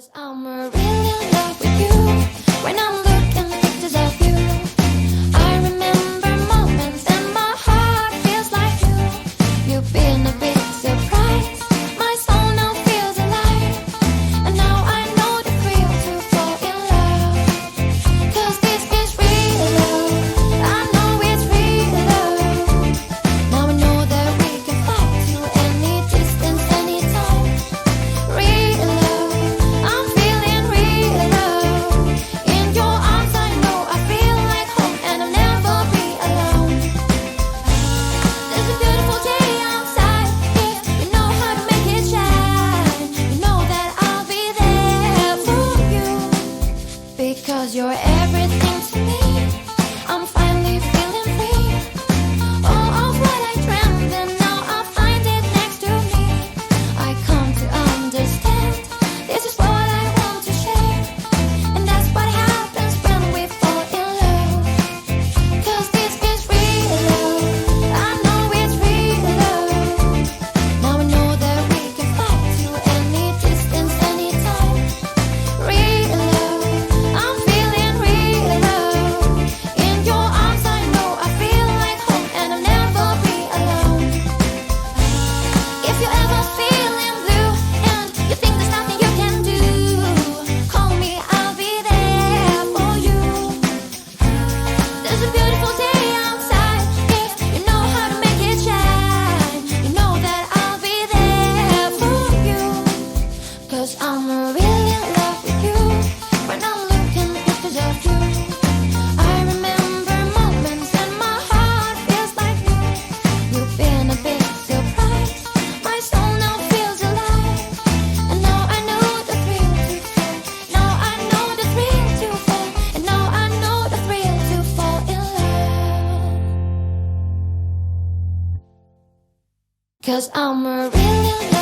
'Cause I'm really in love with you. When I'm looking at pictures of you, I remember moments and my heart feels like you. You've been a big surprise. My soul now feels alive. And now I know the thrill to fall in love. 'Cause this is real love. I know it's real love. Now I know that we can fly to any distance, anytime. Real love, I'm feeling real love. In your arms I know I feel like home, and I'll never be alone. There's a beautiful day outside. If you know how to make it shine, you know that I'll be there for you. Because you're everything to me. I'm finally feeling free. All of what I dreamed, and now I find it next to me. I come to understand. This is what I want to share. And that's what happens when we fall in love. 'Cause this is real love. I know it's real love. Now I know that we can fly to any distance, anytime. Real love, I'm feeling real love. In your arms I know I feel like home, and I'll never be alone. If you're ever feeling blue and you think there's nothing you can do, call me, I'll be there for you. There's a beautiful day outside. If you know how to make it shine, you know that I'll be there for you. 'Cause I'm really in love with you. When I'm looking at pictures of you, I remember moments and my heart feels like new. You've been a big surprise. My soul now feels alive. And now I know the thrill to fall. Now I know the thrill to fall. And now I know the thrill to fall in love. 'Cause I'm really in love.